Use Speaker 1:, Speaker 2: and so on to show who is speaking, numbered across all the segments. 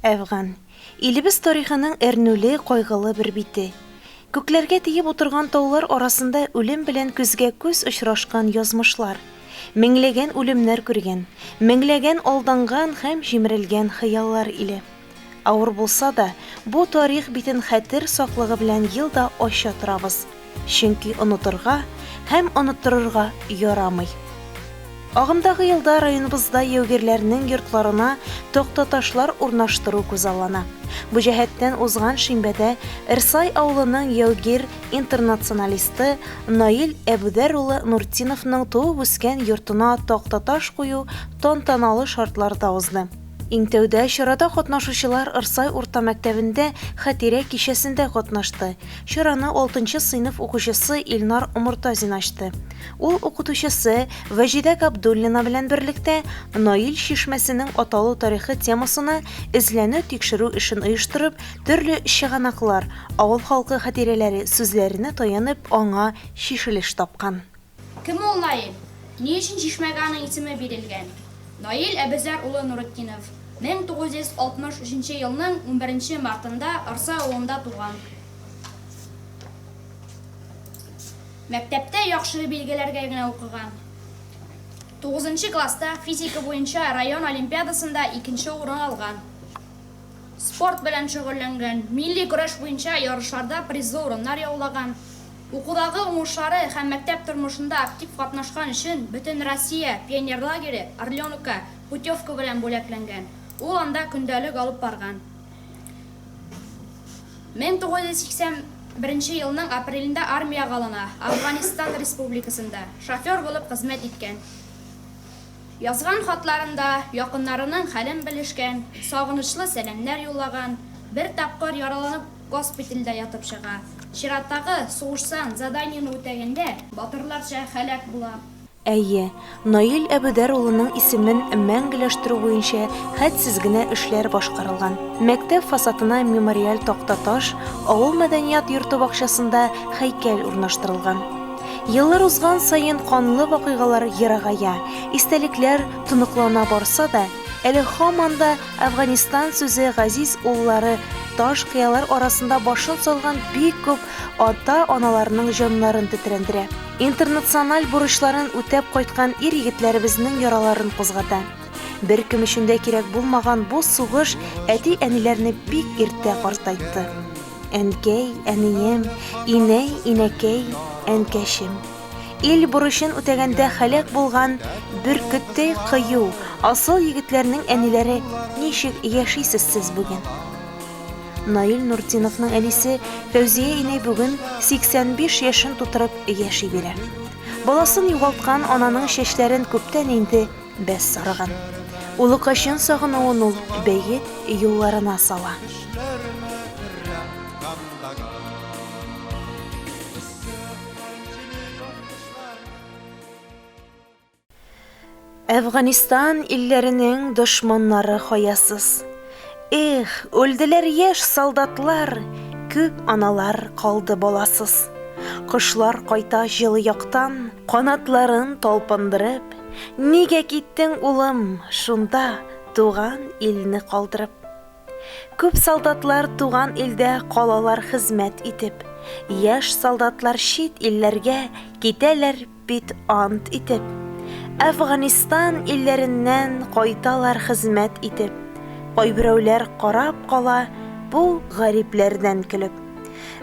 Speaker 1: Әфган. Илебез тарихының әрнүле, кайгылы бер бите. Күкләргә тиеп утырган таулар арасында үлем белән күзгә күз очрашкан язмышлар. Меңләгән үлемнәр күргән, меңләгән алданган һәм җимерелгән хыяллар иле. Авыр булса да, бу тарих битен хәтер саклыгы белән елда ача торабыз. Чөнки онытырга һәм оныттырырга ярамый. Агымдагы елда районыбызда яугирләрнең йортларына токтаташлар урнаштыру күзаллана. Бу җәһәттән узган шимбәдә Ирсай авылының яугир интернационалисты Наил Әбүдәр улы Нуртиновның туып үскән йортына токтаташ кую тантаналы шартларда узды. Иң тәүдә чарада катнашучылар Ирсай урта мәктәбендә хатирә кичәсендә катнашты. Чараны 6нчы сыйныф укучысы Илнар Умуртазин ачты. Ул укытучысы Вәҗидә Габдуллина белән берлектә Наил чишмәсенең аталу тарихы темасына эзләнү тикшерү эшен оештырып, төрле чыганаклар, авыл халкы хатирәләре сүзләренә таянып, аңа шишелеш тапкан.
Speaker 2: Кем ул Наил? Ни өчен чишмәгә аның исеме бирелгән? Наил Әбүзәр улы Нуретдинов 1963 елның 11 мартында Ирсай авылында туган. Мәктәптә яхшы билгеләргә генә укыган. 9нчы класста физика буенча район олимпиадасында 2нче урын алган. Спорт белән шөгыльләнгән, милли көрәш буенча ярышларда призлы урыннар яулаган. Укудагы уңышлары һәм мәктәп тормышында актив катнашкан өчен Бөтен Россия пионер лагере Орленка путевка белән бүләкләнгән. Ул анда көндәлек алып барган. 1981 елның апрелендә армиягә алына, Афганистан республикасында шофер булып хезмәт иткән. Язган хатларында якыннарының хәлен белешкән, сагынычлы сәламнәр юллаган, бер тапкыр яраланып госпитальдә ятып чыга. Чираттагы сугышсан заданиены үтәгәндә батырларча һәлак була.
Speaker 1: Әйе, Наил Әбүдәр улының исемен мәңгеләштерү буенча хәтсез генә эшләр башкарылган. Мәктәп фасадына мемориаль тактаташ, авыл мәдәният йорты бакчасында һәйкәл урнаштырылган. Еллар узган саен канлы вакыйгалар ерагая, истәлекләр тоныклана барса да, әле һаман да Афганистан сүзе газиз уллары таш кыялар арасында башын салган бик күп ата-аналарның җаннарын тетрәндерә. Интернациональ бурычларын үтәп кайткан ир-егетләребезнең яраларын кузгата. Бер кем өчен дә кирәк булмаган бу сугыш әти-әниләрне бик иртә картайтты. Әнкәй, әнием, инәй, инәкәй, әнкәшем. Ил бурычын үтәгәндә һәлак булган бөркеттәй кыю асыл егетләрнең әниләре ничек яшисез сез бүген? Наил Нуртиновның әнисе Фәүзия инәй бүген 85 яшын тутырып яши бирә. Баласын югалткан ананың чәчләрен күптән инде бәс сарыган. Улы кашын сагынуын ул бәйет юлларына сала. Афганистан илләренең дошманнары хаясыз. Эх, үлделәр яшь солдатлар, күп аналар калды баласыз. Кышлар кайта җылы яктан, канатларын талпындырып, нигә киттең улым, шунда туган илне калдырып. Күп солдатлар туган илдә калалар хезмәт итеп, яшь солдатлар чит илләргә китәләр бит ант итеп. Афганистан илләреннән кайталар хезмәт итеп. Кайберәүләр карап кала бу гарипләрдән көлеп.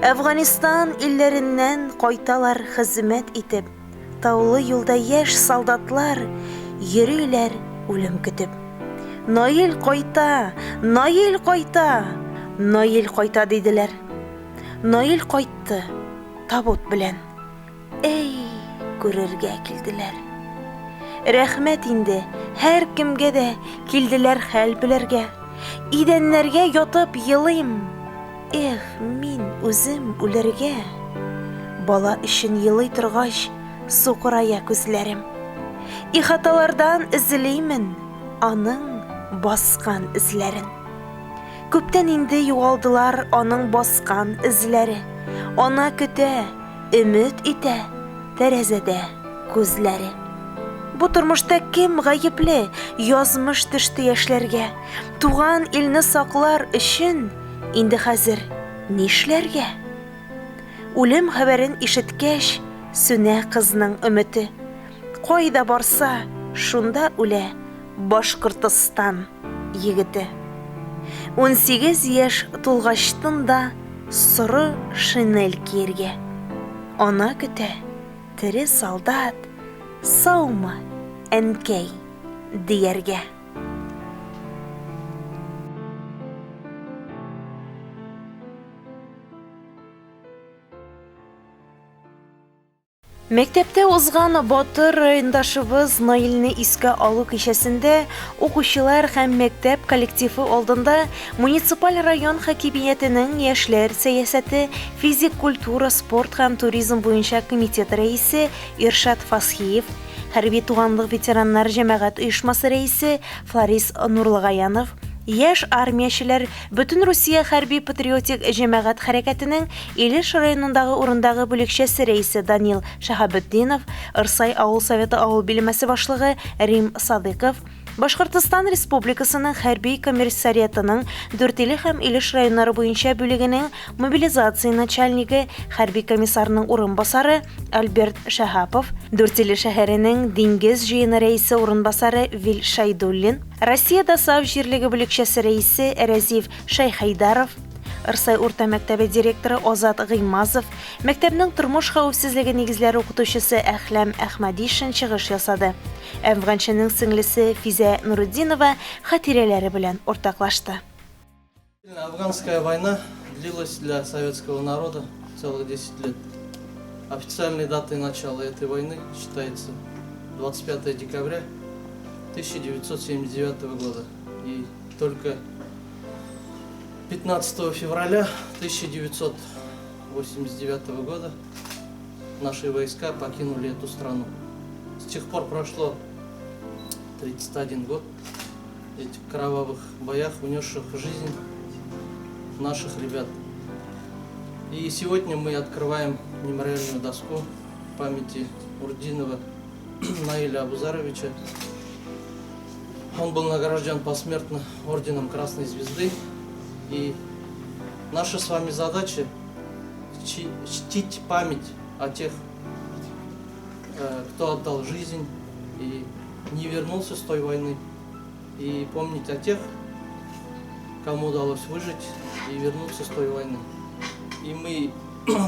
Speaker 1: Афганистан илләреннән кайталар хезмәт итеп. Таулы юлда яшь солдатлар йөриләр үлем көтеп. Наил кайта, Наил кайта, Наил кайта диделәр. Наил кайтты табут белән. Эй, күрергә килделәр. Рәхмәт инде һәр кемгә дә килделәр хәл белергә. Идәннәргә ятып елыйм. Эх, мин үзем үләргә. Бала өчен елый торгач, суқырая күзләрем. Ихаталардан эзлеймен аның баскан эзләрен. Күптән инде югалдылар аның баскан эзләре. Ана көтә, өмет итә, тәрәзәдә күзләре. Бу тормышта кем гаепле язмыш төште яшьләргә? Туган илне саклар өчен инде хәзер нишләргә? Үлем хәбәрен ишеткәч, сүнә кызның өмете. Кайда барса, шунда үлә Башкортстан егете. 18 яшь тулгачтын да соры шинель киергә. Ана көтә, тере солдат, саумы, әнкәй, дияргә. Мәктәптә узган Батыр райондашыбыз Наилне искә алу кичәсендә укучылар һәм мәктәп коллективы алдында муниципаль район хакимиятенең яшьләр сәясәте, физик культура, спорт һәм туризм буенча комитет рәисе Иршат Фасхиев, хәрби туганлык ветераннар җәмәгать оешмасы рәисе Флорис Нурлыгаянов, яшь армиячеләр Бөтен Русия хәрби-патриотик җәмәгать хәрәкәтенең Илеш районындагы урындагы бүлекчәсе рәисе Данил Шаһабетдинов, Ырсай авыл советы авыл биләмәсе башлыгы Рим Садыйков, Башкортстан Республикасының хәрби комиссариатының Дүртөйле һәм Илеш районнары буенча бүлегенең мобилизация начальнигы, хәрби комиссарның урынбасары Альберт Шәһапов, Дүртөйле шәһәренең диңгез җыены рәисе урынбасары Вил Шайдуллин, Россиядә Сав җирлеге бүлекчәсе рәисе Рәзиф Шәйхәйдаров, Ырсай урта мәктәбе директоры Азат Гыймазов, мәктәпнең тормыш хәвефсезлеге нигезләре укытучысы Әхләм Әхмәдишин чыгыш ясады. Әфганчының сеңлесе Физә Нуруддинова хатирәләре белән уртаклашты.
Speaker 3: Афганская война длилась для советского народа целых 10 лет. Официальной датой начала этой войны считается 25 декабря 1979 года. И только 15 февраля 1989 года наши войска покинули эту страну. С тех пор прошло 31 год в этих кровавых боях, унесших жизнь наших ребят. И сегодня мы открываем мемориальную доску памяти Урдинова Наиля Абузаровича. Он был награжден посмертно орденом Красной Звезды. И наша с вами задача чтить память о тех, кто отдал жизнь и не вернулся с той войны, и помнить о тех, кому удалось выжить и вернуться с той войны. И мы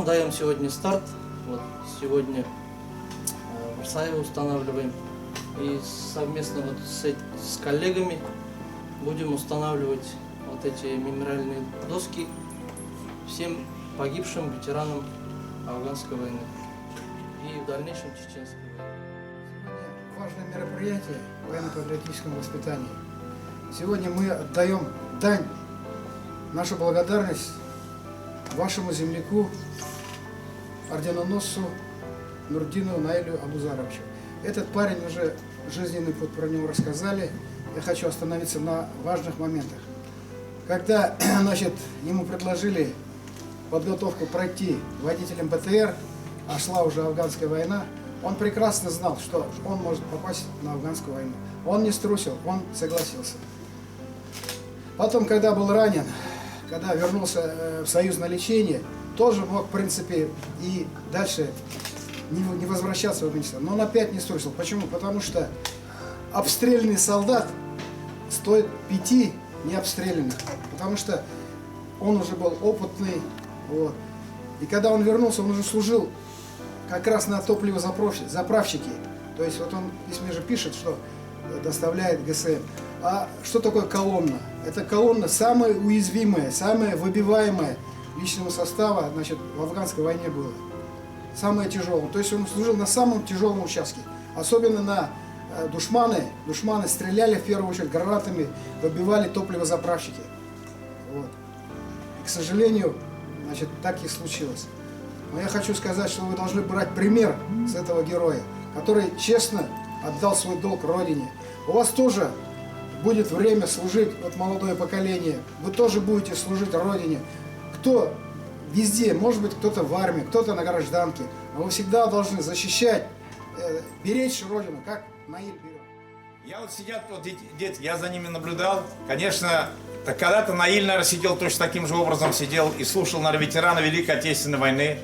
Speaker 3: даем сегодня старт, вот сегодня в Ырсае устанавливаем, и совместно вот с коллегами будем устанавливать вот эти мемориальные доски всем погибшим ветеранам афганской войны и в дальнейшем чеченской войны.
Speaker 4: Сегодня важное мероприятие в военно-патриотическом воспитании. Сегодня мы отдаем дань, нашу благодарность вашему земляку, орденоносцу Нурдину Наилю Абузаровичу. Этот парень уже жизненный путь про него рассказали. Я хочу остановиться на важных моментах. Когда, ему предложили подготовку пройти водителем БТР, а шла уже афганская война, он прекрасно знал, что он может попасть на афганскую войну. Он не струсил, он согласился. Потом, когда был ранен, когда вернулся в Союз на лечение, тоже мог, в принципе, и дальше не возвращаться в Афганистан. Но он опять не струсил. Почему? Потому что обстрелянный солдат стоит 5 необстрелянных. Потому что он уже был опытный. Вот. И когда он вернулся, он уже служил как раз на топливозаправщике. То есть вот он в письме же пишет, что доставляет ГСМ. А что такое колонна? Это колонна самая уязвимая, самая выбиваемая личного состава, в афганской войне было. Самое тяжелое. То есть он служил на самом тяжелом участке. Особенно на душманы. Душманы стреляли в первую очередь гранатами, выбивали топливозаправщики. Вот. И, к сожалению, так и случилось. Но я хочу сказать, что вы должны брать пример с этого героя, который честно отдал свой долг Родине. У вас тоже будет время служить, вот молодое поколение, вы тоже будете служить Родине. Кто везде, может быть, кто-то в армии, кто-то на гражданке, но вы всегда должны защищать, беречь Родину, как Наиль берем.
Speaker 5: Я вот сидят, вот дети, я за ними наблюдал. Конечно, так когда-то Наиль, наверное, сидел точно таким же образом, сидел и слушал, наверное, ветерана Великой Отечественной войны.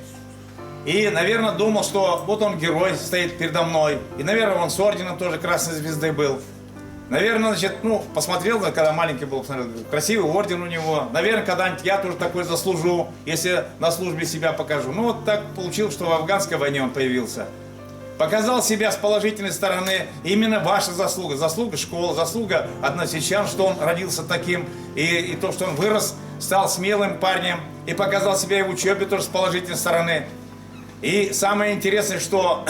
Speaker 5: И, наверное, думал, что вот он герой, стоит передо мной. И, наверное, он с орденом тоже Красной Звезды был. Наверное, значит, посмотрел, когда маленький был, посмотрел, красивый орден у него. Наверное, когда-нибудь я тоже такой заслужу, если на службе себя покажу. Вот так получилось, что в афганской войне он появился. Показал себя с положительной стороны. Именно ваша заслуга. Заслуга школы, заслуга односельчан, что он родился таким. И то, что он вырос, стал смелым парнем. И показал себя и в учебе тоже с положительной стороны. И самое интересное, что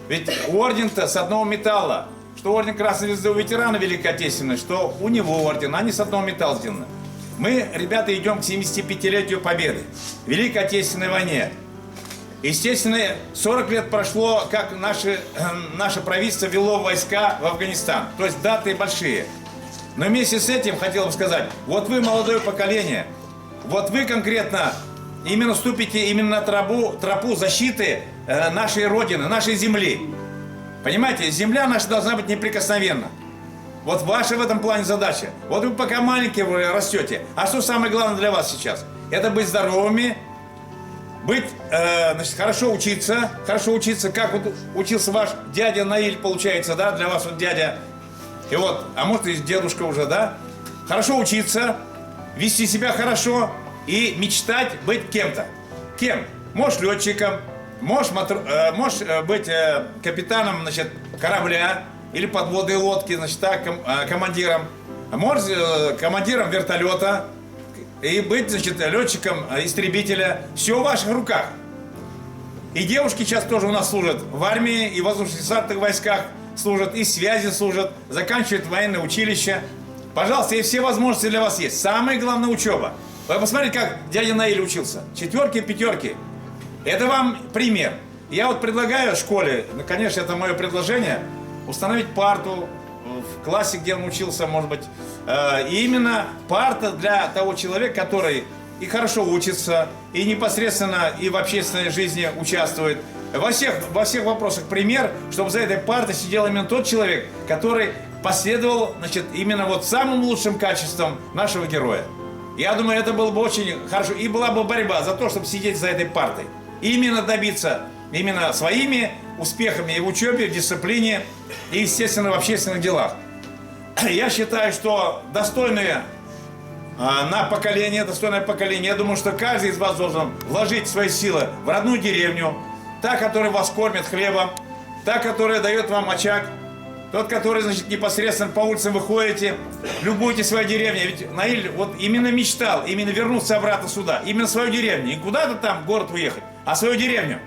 Speaker 5: ведь орден-то с одного металла. Что орден Красной Звезды у ветерана Великой Отечественной, что у него орден, они с одного металла сделаны. Мы, ребята, идем к 75-летию Победы в Великой Отечественной войне. Естественно, 40 лет прошло, как наше правительство вело войска в Афганистан. То есть даты большие. Но вместе с этим хотел бы сказать, вот вы, молодое поколение, вот вы конкретно именно ступите именно на тропу защиты нашей Родины, нашей земли. Понимаете, земля наша должна быть неприкосновенна. Вот ваша в этом плане задача. Вот вы пока маленькие вы растете. А что самое главное для вас сейчас? Это быть здоровыми, быть, хорошо учиться, как вот учился ваш дядя Наиль, получается, да, для вас вот дядя. И вот, а может и дедушка уже, да? Хорошо учиться, вести себя хорошо и мечтать быть кем-то. Кем? Можешь летчиком. Можешь быть капитаном, значит, корабля или подводной лодки, значит, так, командиром. Можешь командиром вертолета и быть, значит, летчиком истребителя. Все в ваших руках. И девушки сейчас тоже у нас служат в армии, и в воздушно-десантных войсках служат, и связи служат, заканчивают военное училище. Пожалуйста, и все возможности для вас есть. Самое главное — учеба. Вы посмотрите, как дядя Наиль учился. 4, 5. Это вам пример. Я вот предлагаю школе, конечно, это мое предложение, установить парту в классе, где он учился, может быть. И именно парта для того человека, который и хорошо учится, и непосредственно и в общественной жизни участвует. Во всех вопросах пример, чтобы за этой партой сидел именно тот человек, который последовал, значит, именно вот самым лучшим качеством нашего героя. Я думаю, это было бы очень хорошо. И была бы борьба за то, чтобы сидеть за этой партой. И именно добиться именно своими успехами и в учебе, в дисциплине, и, естественно, в общественных делах. Я считаю, что достойное поколение, я думаю, что каждый из вас должен вложить свои силы в родную деревню, та, которая вас кормит хлебом, та, которая дает вам очаг, тот, который, значит, непосредственно по улицам вы ходите, любуете свою деревню. Ведь Наиль вот именно мечтал, именно вернуться обратно сюда, именно в свою деревню. Не куда-то там в город уехать, а в свою деревню.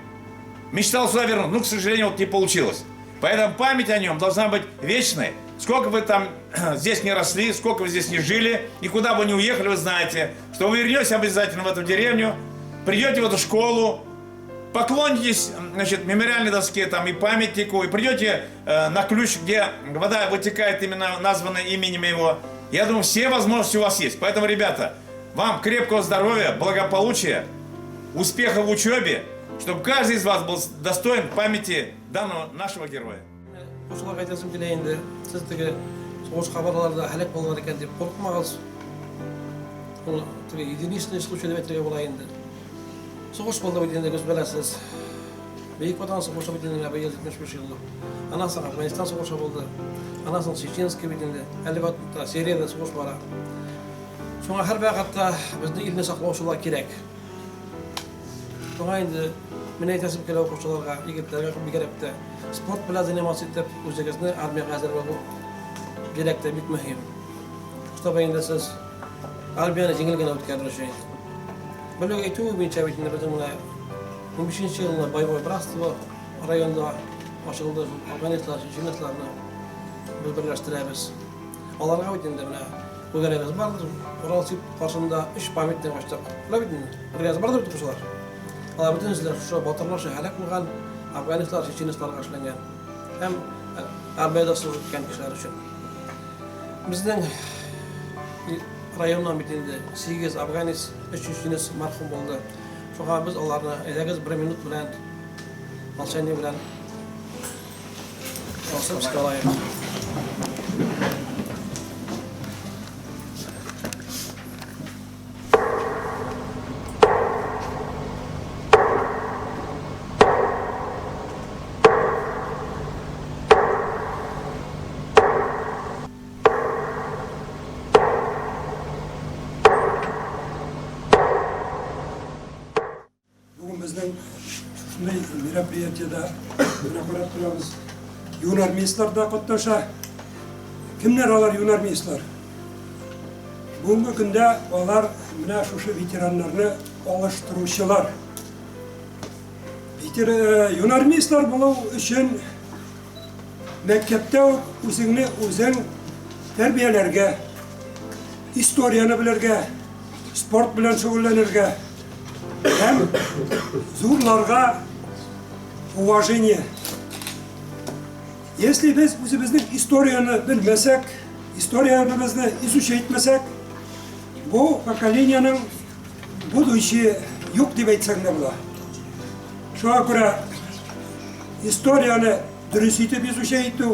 Speaker 5: Мечтал сюда вернуться, но, к сожалению, вот не получилось. Поэтому память о нем должна быть вечной. Сколько вы там здесь не росли, сколько вы здесь не жили, и куда бы ни уехали, вы знаете, что вы вернетесь обязательно в эту деревню, придете в эту школу, поклонитесь, значит, мемориальной доске там, и памятнику, и придете на ключ, где вода вытекает именно названная именем его. Я думаю, все возможности у вас есть. Поэтому, ребята, вам крепкого здоровья, благополучия, успехов в учебе, чтобы каждый из вас был достоин памяти данного нашего героя.
Speaker 6: Ошолорго айтасым келейинде, сиз тиги согуш кабарларда халек болгон экен деп коркмагыз. Бул тиги единичный случай деп айтканга болайын. Согуш болду дегенде көз билесиз. Бейик Ватан согушу битинде быйыл 75 жылы. Анасы Афганистан согушу болду. Анасы Чеченский битинде. Әле вакытта Сирияда согуш бара. Шуңа һәр вакытта безне илне саклаучылар кирәк. Шуңа инде мен айтасым келе окуучуларга, егеттерге бигерәктә спорт белән заниматься итеп, үзегезне армияга әзер булу кирәк тә бик мөһим. Чтобы инде сез армияны җиңел генә үткәрер өчен. Белән әйтү буенча бит инде безнең менә 15 елда боевое братство районда ачылды. Афганистан чеченләрне без берләштерәбез. Аларга бит инде менә күгәрәбез бардыр. Уралсиб каршында 3 памятник ачтык. Белә бит инде. Бергә бардыр тукышалар. Алар бүтән үзләр шушы батырлар һәлак булган Афганистан чеченләргә эшләнгән. Һәм армиядә служит иткән кешеләр өчен. Безнең районнан бит инде 8 афганец, 3 чеченец мәрхүм булды. Шуңа без аларны әйдәгез 1 минут белән молчание белән Srpska laja.
Speaker 7: Bugün bizden şunday merapiyatida buna turamiz. Yunarmistlarda qatnaşa. Kimler olar yunarmistlar? Bugungi kunda olar mana shu veteranlarni alıştıruvchilar. Yunarmistlar bo'luv uchun maktabda o'zingni o'zing tarbiyalarga, istoriyani bilarga, sport bilan shug'ullanarga, hem zo'rlarga уважение. Если biz o'zimizning istoriyani bilmasak, istoriyamizni izучать etmasak, bu поколениyaning будущее yo'q deb aytsak ne bo'lar. Shunga ko'ra istoriyani durust etib izучать etuv,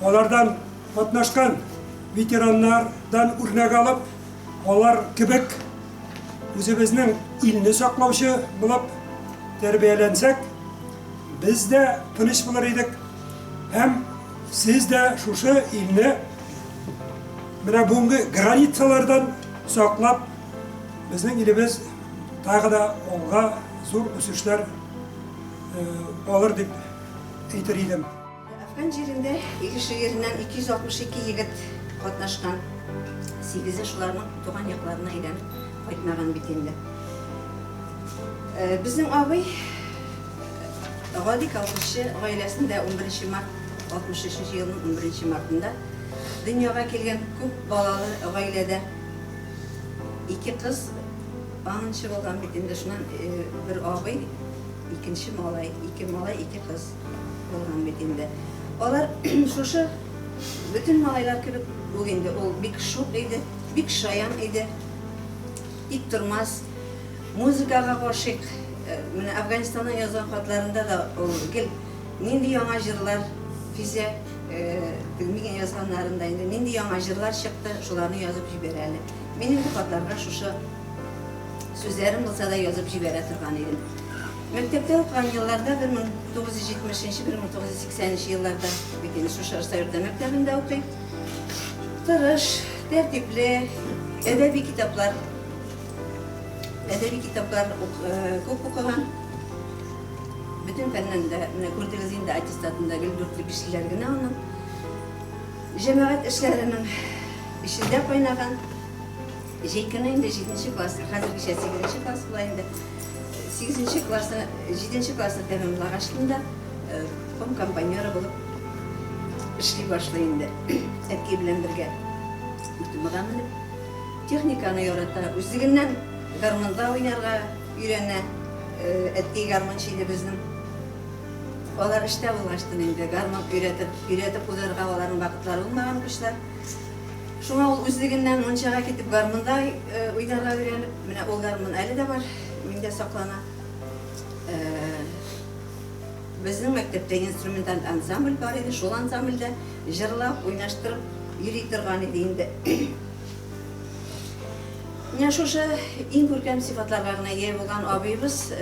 Speaker 7: ulardan qatnashgan veteranlardan o'rnak olib, ular kibik o'zimizning ilni saqlovchi bo'lib tarbiyalansak, biz de tinch bo'lar edik. Hem siz de şuşu ilni mana bungi granitsalardan saqlab, bizning ilimiz tag'i da olg'a zo'r o'sishlar olur deb aytar edim.
Speaker 8: Afgan yerinde il şehrinden 262 yigit qatnaşkan, 8'i şularning tuğan yaqlarına aylanib qaytmagan bitindi. Bizning abay G'adi Kalxışı oilasida 11 mart 63 yılın 11 martında dunyoga kelgan ko'p bolali oilada ikki qiz birinchi bo'lgan bitindi. Shundan bir og'ay, ikkinchi malay, ikki qiz bo'lgan bitindi. Ular shusha bütün malaylar kirib bo'lganda ol bek sho'q edi, bek shayan edi. It turmas, muzikaga oshiq. Mana Afganistandan yozgan xatlarında da gel nindi yangi jırlar fize bilmegen yazganlarında endi nindi yangi jırlar chiqdi, shularni yozib jiberali. Mening bu xatlarga shusha so'zlarim bo'lsa da yozib jibera turgan edim. Maktabda o'qigan yillarda 1970-1980 yillarda bitini shu Sharsayurda maktabida o'qib, tirish, tertibli, adabiy kitoblar ko'p o'qigan. Bütün fennanda, ko'rdingiz endi attestatında gildurtli bishlargina onun jamoat ishlarining ishida o'ynagan. Jekini endi 7-klass, hozirgacha 8-klass bo'laydi. 8-klassni 7-klassni tamomlag'achimda kom kompaniyori bo'lib ishlay boshlaydi. Atki bilan birga o'tmagan texnikani yorata, o'zigidan garmonda oynarga öyrəne, etki garmonçıydı bizim. Onlar işte bulaştın indi, garmon öyrətib udarga onların vaqtları olmagan kuşlar. Şuna ol özlüğünden onçağa ketip garmonda oynarga öyrənib, mine o garmon əli de var, minde saklana. Bizim mektepte instrumental ansambl var idi, şol ansamblda jırlap, oynaştırıp, yürüyüp durgan idi indi. Mine şuşa en көркем sıfatlarına ие болған abimiz,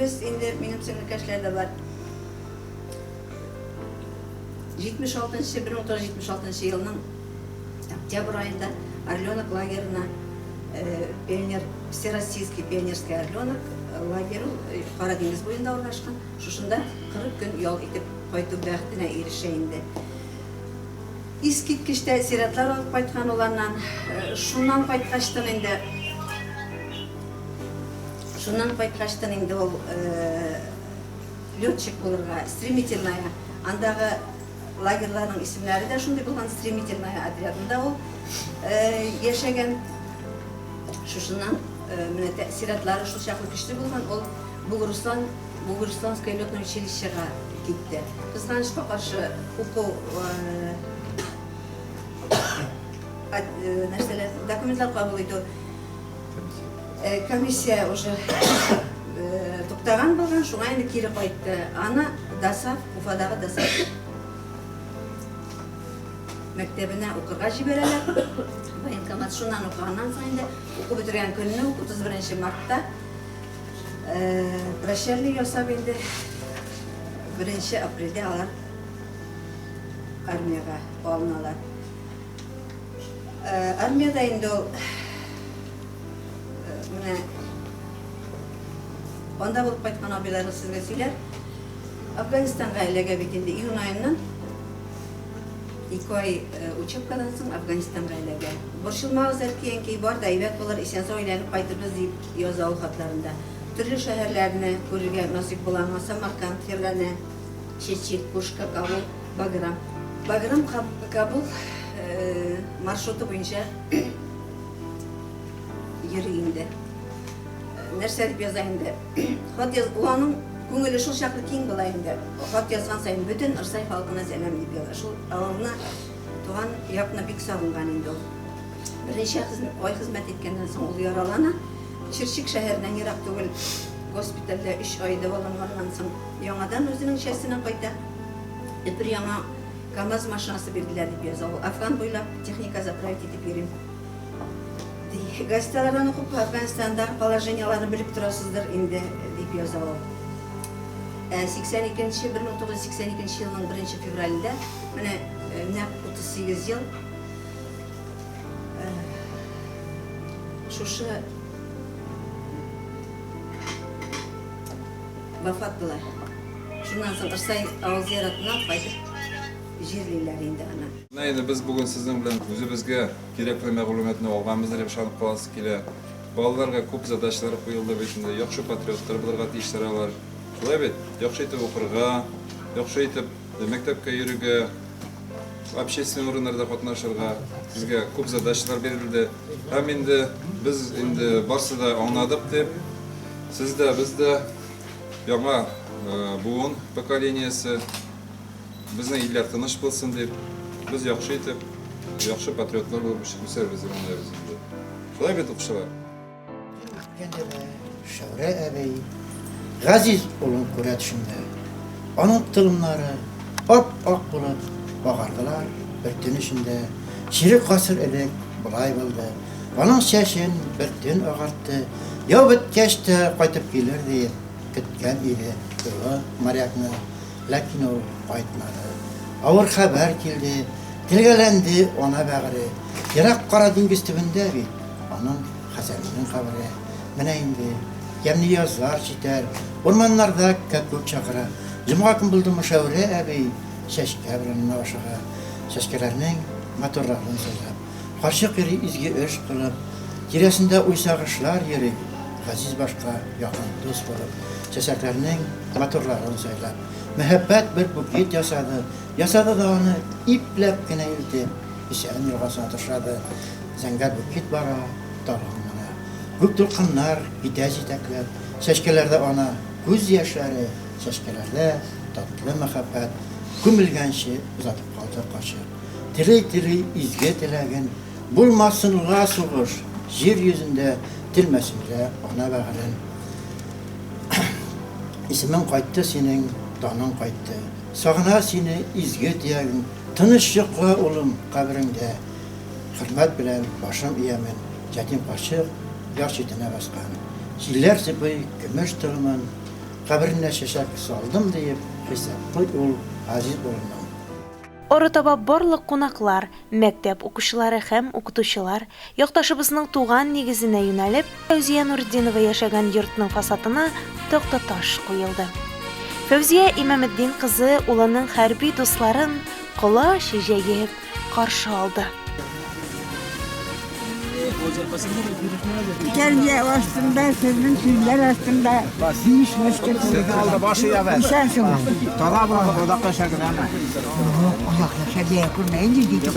Speaker 8: biz endi benim singilkaşlarda var. 1976 yılının oktyabr ayında Орленок лагерine pioner, Всероссийский pionerский Орленок лагері Qara Deniz boyunda orlaşkan. Şuşunda 40 gün yol etip qaytıb bəxtinə erişəyindi. İskitkiş təsiratlar alıp qaytqan olandan, şundan qaytqaçdan indi ol lётчик bulurga, стремительная, andağı lagerların isimleri de şunday bulgan стремительная отрядында ol yaşagan. Şuşundan təsiratları şu çaqlı kişli bulgan, ol Бугурустанское лётное училищеға кетті. Қызғанышқа қаршы оқу документлар қабыл ету комиссия уже туктаган булган, шуңа инде кире кайтты. Аны Дасаф, Уфадагы Дасаф мәктәбенә укырга җибәрәләр. Военкомат шуннан укыганнан соң инде укып бетергән көнне 31 мартта прощальный ясап инде 1 апрельдә алар армияга алыналар. Армияда инде ул менә анда булып кайткан абыйларыбыз сезгә сөйләр. Афганистанга әйләгә бит инде июнь аеннан 2 ай учебкадан соң Афганистанга әйләгә. Борчылмагыз әткәй, бар да әйбәт булыр, исән-сау әйләнеп кайтырбыз дип яза ул хатларында. Төрле шәһәрләрне күрергә насыйп буламы, Самарканд, Фергана, Чечен, Пушка, Кабул, Баграм. Баграм, Кабул маршруты буенча йөри инде. Нәрсә дип яза инде? Хат яз, уланың күңеле шул чаклы киң була инде. Хат язган сайын бөтен Ырсай халкына сәлам дип яза. Шул авылына туган якны бик сагынган инде ул. Берничә ай хезмәт иткәннән соң ул яралана. Чирчик шәһәреннән ерак түгел госпитальдә 3 ай дәваланганнан соң яңадан үзенең шәхсенә кайта. Бер яңа КамАЗ машинасы бирделәр дип яза. Ул Афган буйлап техника заправить итеп йөрим. Газеталардан укып Афганистандагы положенияларны белеп торасыздыр инде дип яза ул. 1982 елның 1 февралендә менә нәкъ 38 ел шушы вафат була. Шуннан соң Ырсай авыл зиратына кайтып җирлиләр инде аны.
Speaker 9: Енді біз бүгін сіздің білен өзімізге керекті мәғлуматны алғанбыз деп шанып қаласы келе. Балаларға көп задачалар қойылды бетінде, яқшы патриоттар бұларға тиіс шаралар. Шулай бет, яқшы етіп оқырға, яқшы етіп мектепке йөрүгә, общественный орындарда катнашырга сезгә көп задачалар берилде. Һәм инде без барсы да аңладык дип, сез дә, без дә яңа буын поколениясе безнең илләр тыныч булсын дип, biz яхшы итеп, яхшы патриотлар булып үсәрбез инде. Шулай бит укшылар.
Speaker 10: Шәүрә әбей Газиз улын күрә төшендә. Аның тылымнары ап-ак булып багардылар бер төн эчендә. Ширек гасыр элек булай булды. Аның чәчен бер төн агартты. Яу беткәч тә кайтып килер дип көткән иде. Морякны, ләкин ул кайтмады. Авыр хәбәр килде. Телгәләнде ана бәгыре. Ерак Кара диңгез төбендә бит. Аның хәзәрнең хәбәре. Менә инде ямни язлар җитәр. Урманнарда көпкүк чакыра. Җомга көн булды Шәүрә әбей чәчкә белән ашыга. Чәчкәләрнең моторларын сызып, карчык йөри изге эш кылып, тирәсендә уйсагышлар йөри. Газиз башка якын дус булып, чәчкәләрнең моторларын сайлап, мәхәббәт бер букет ясады. Ясады да аны ипләп кенә илтеп, исән югасына ташлады. Зәңгәр букет бара, талгына. Күк тулкыннар китә җитәкләп, чәчкәләрдә ана күз яшьләре, чәчкәләрдә татлы мәхәббәт күмелгәнче узатып калды качып. Тире-тире изге теләген, булмасынга сугыш, җир йөзендә тилмәсендә ана бәгырен. Исемең кайтты синең, таның кайтты. Сагына сине изге тиягың, тыныч йокла улым кабереңдә. Хөрмәт белән башым иямин, җатим качып, яр читенә баскан. Җилләр сыпый, көмеш тылман, каберенә чәчәк салдым диеп, хисаплы ул Газиз булган.
Speaker 1: Орытаба барлык кунаклар, мәктәп укучылары һәм укытучылар якташыбызның туган нигезенә юнәлеп, Фәүзия Нурдинова яшәгән йортның фасадына таш куелды. Фәүзия Имаметдин кызы улының хәрби дусларын колаш җәеп каршы алды.
Speaker 11: Gelce aslında sizin sözler aslında büyük meşgul.
Speaker 12: Sizin aldı başı yaver.
Speaker 11: Sensin.
Speaker 12: Tarabla odakla şakır ama.
Speaker 11: Allah yaşa kurmayın dedi.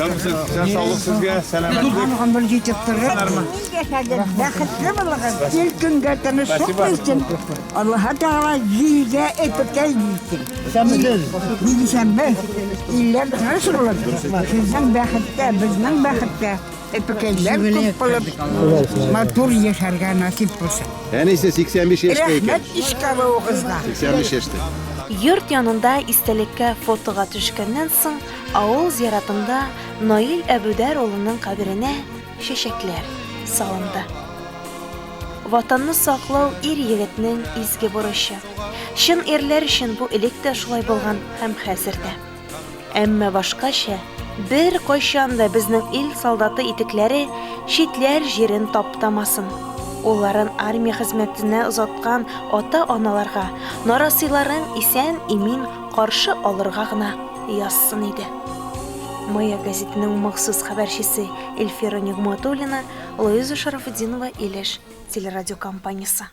Speaker 12: Sen sağlık sizge selametlik.
Speaker 11: Allah'ım böyle çıktırır. Bakıtlı mı? İlk gün götünü sokmayın. Allah'a Teala zilde epikey gitsin. Sen bilirsin. Bilirsen ben. İller nasıl olur? Sizden bakıtta, bizden bakıtta. Epikeyler kutlu булып, матур яшәргә насип булсын.
Speaker 12: Әнисе 85 яшьтә икән.
Speaker 11: Рәхмәт ишкалы о кызга.
Speaker 12: 85 яшьтә.
Speaker 1: Йорт янында истәлеккә фотога төшкәннән соң авыл зиратында Наил Әбүдәр улының каберенә чәчәкләр салынды. Ватанны саклау ир-егетнең изге бурычы. Чын ирләр өчен бу элек тә шулай булган һәм хәзер дә. Әмма башкача бер кайчан да безнең ил солдаты итекләре читләр җирен таптамасын. Улларын армия хезмәтенә озаткан ата-аналарга нарасыйларын исән-имин каршы алырга гына язсын иде. Моя газетының махсус хәбәрчесе Эльфира Нигъматуллина, Луиза Шарафутдинова, Илеш телерадиокомпаниясе.